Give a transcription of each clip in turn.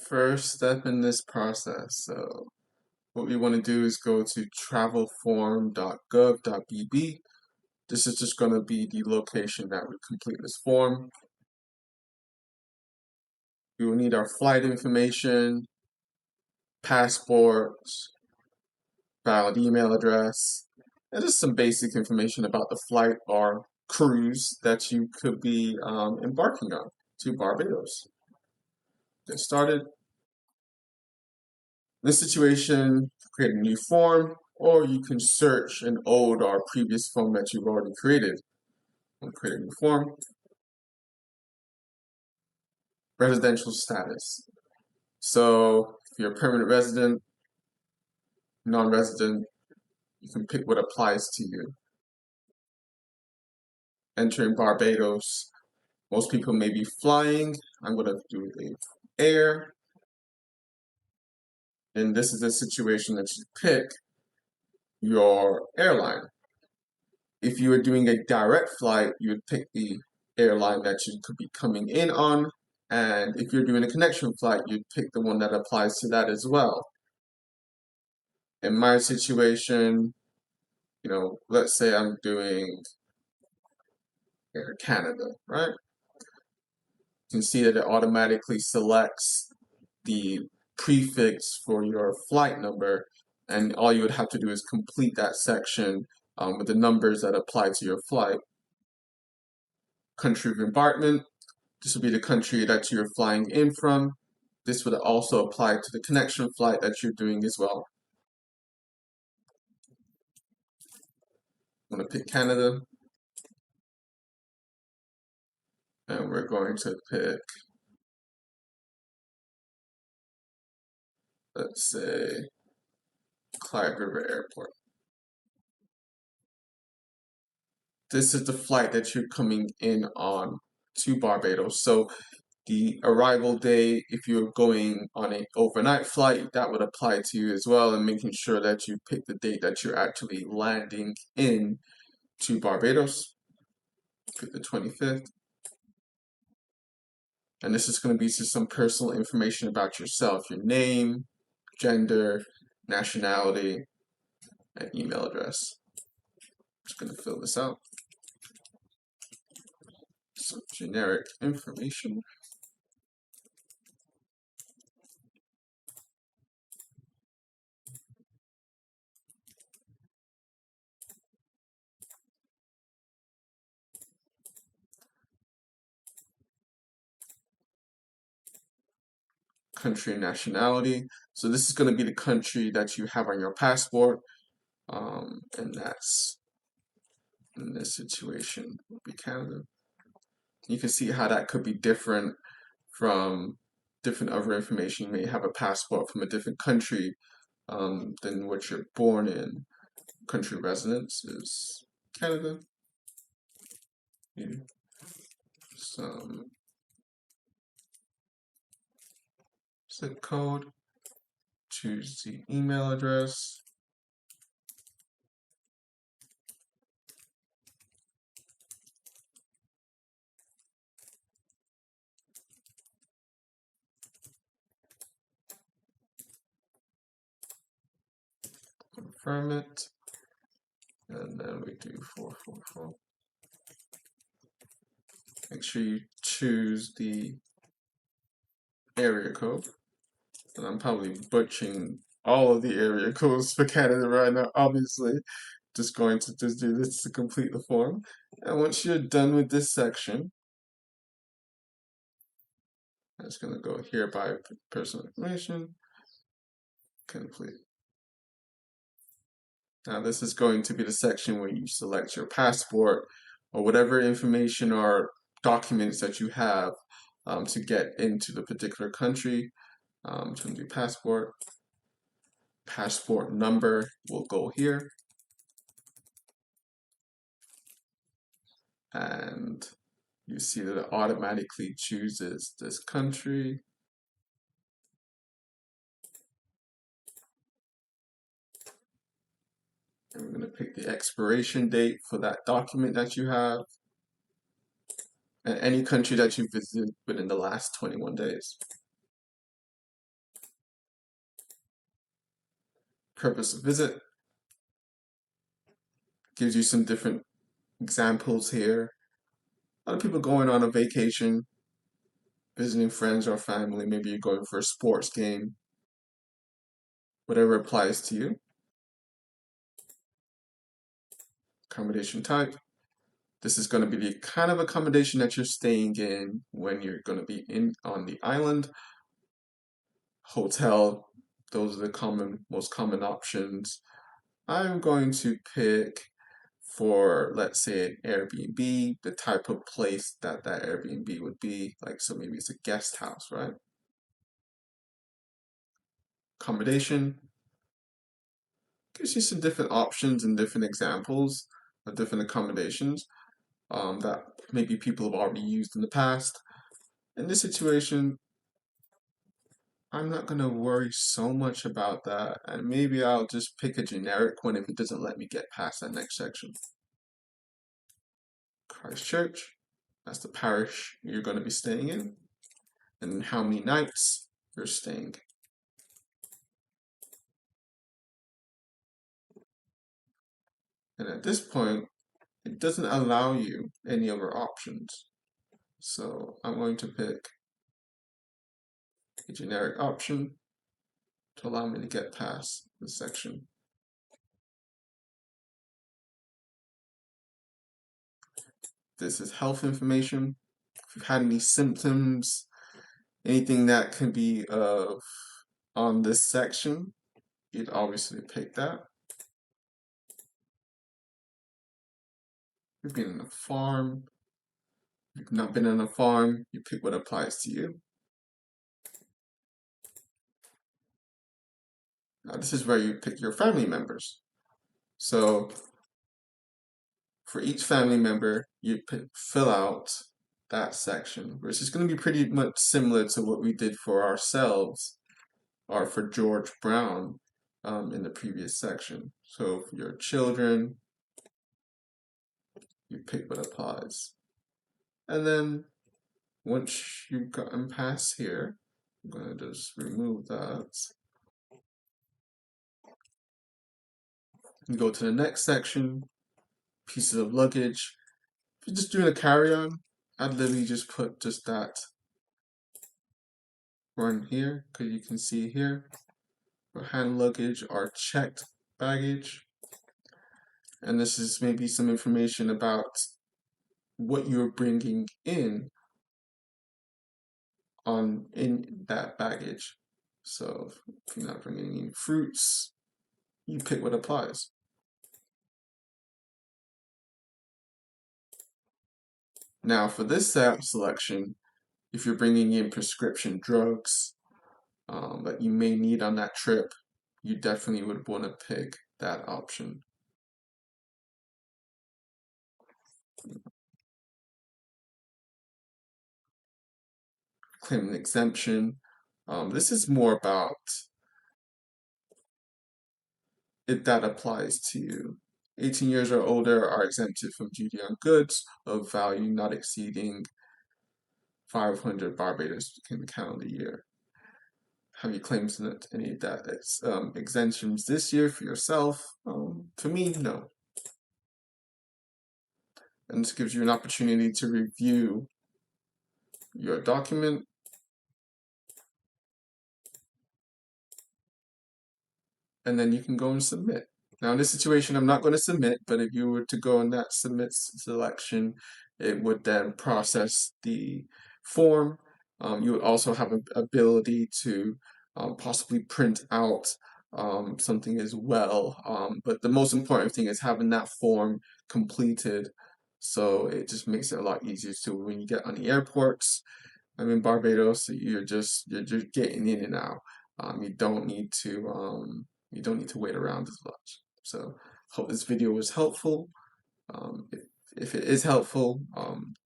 first step in this process. So what we want to do is go to travelform.gov.bb. This is just going to be the location that we complete this form. We will need our flight information, passports, valid email address, and just some basic information about the flight or cruise that you could be embarking on to Barbados. Get started. In this situation, create a new form, or you can search an old or previous form that you've already created. I'll create a new form. Residential status. So if you're a permanent resident, non-resident, you can pick what applies to you. Entering Barbados, most people may be flying. I'm going to do the air. And this is a situation that you pick your airline. If you are doing a direct flight, you would pick the airline that you could be coming in on. And if you're doing a connection flight, you'd pick the one that applies to that as well. In my situation, let's say I'm doing Air Canada, right? You can see that it automatically selects the prefix for your flight number, and all you would have to do is complete that section with the numbers that apply to your flight. Country of embarkment, this would be the country that you're flying in from. This would also apply to the connection flight that you're doing as well. I'm going to pick Canada. And we're going to pick, let's say, Clyde River Airport. This is the flight that you're coming in on to Barbados. So the arrival day, if you're going on an overnight flight, that would apply to you as well, and making sure that you pick the date that you're actually landing in to Barbados. Pick the 25th. And this is going to be just some personal information about yourself, your name, gender, nationality, and email address. Just going to fill this out. Some generic information. Country and nationality. So this is going to be the country that you have on your passport, and that's in this situation would be Canada. You can see how that could be different from different other information. You may have a passport from a different country than what you're born in. Country residence is Canada. Some zip code. Choose the email address. Confirm it. And then we do 444. Make sure you choose the area code. And I'm probably butchering all of the area codes for Canada right now, obviously. Just going to just do this to complete the form. And once you're done with this section, I'm just going to go here by personal information, complete. Now this is going to be the section where you select your passport or whatever information or documents that you have to get into the particular country. To do passport. Passport number will go here. And you see that it automatically chooses this country. And we're going to pick the expiration date for that document that you have. And any country that you visited within the last 21 days. purpose of visit. Gives you some different examples here. A lot of people going on a vacation, visiting friends or family. Maybe you're going for a sports game, whatever applies to you. Accommodation type. This is going to be the kind of accommodation that you're staying in when you're going to be in on the island. Hotel, those are the most common options. I'm going to pick for, let's say, an Airbnb, the type of place that that Airbnb would be. Like, so maybe it's a guest house, right? Accommodation gives you some different options and different examples of different accommodations that maybe people have already used in the past. In this situation, I'm not going to worry so much about that, and maybe I'll just pick a generic one if it doesn't let me get past that next section. Christchurch, that's the parish you're going to be staying in, and how many nights you're staying. And at this point, it doesn't allow you any other options. So I'm going to pick a generic option to allow me to get past this section. This is health information. If you've had any symptoms, anything that can be on this section, you'd obviously pick that. You've been on a farm, you've not been on a farm, you pick what applies to you. Now this is where you pick your family members. So for each family member, you fill out that section, which is going to be pretty much similar to what we did for ourselves or for George Brown in the previous section. So for your children, you pick what applies. And then once you've gotten past here, I'm going to just remove that. And go to the next section, pieces of luggage. If you're just doing a carry-on, I'd literally just put just that one here, because you can see here, for hand luggage or checked baggage. And this is maybe some information about what you're bringing in that baggage. So if you're not bringing any fruits, you pick what applies. Now for this selection, if you're bringing in prescription drugs that you may need on that trip, you definitely would want to pick that option. Claim an exemption. This is more about if that applies to you. 18 years or older are exempted from duty on goods of value not exceeding 500 Barbados in the calendar year. Have you claimed any of that exemptions this year for yourself? For me, no. And this gives you an opportunity to review your document. And then you can go and submit. Now in this situation, I'm not going to submit, but if you were to go in that submit selection, it would then process the form. You would also have an ability to possibly print out something as well. But the most important thing is having that form completed. So it just makes it a lot easier. So when you get on the airports, I'm in Barbados, you're just getting in and out. You don't need to wait around as much. So hope this video was helpful. If it is helpful,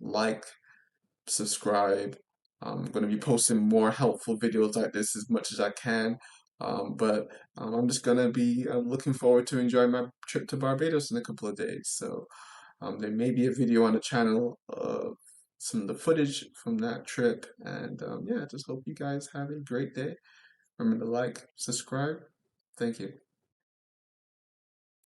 like, subscribe. I'm going to be posting more helpful videos like this as much as I can. But I'm just going to be looking forward to enjoying my trip to Barbados in a couple of days. So there may be a video on the channel of some of the footage from that trip. And yeah, I just hope you guys have a great day. Remember to like, subscribe. Thank you.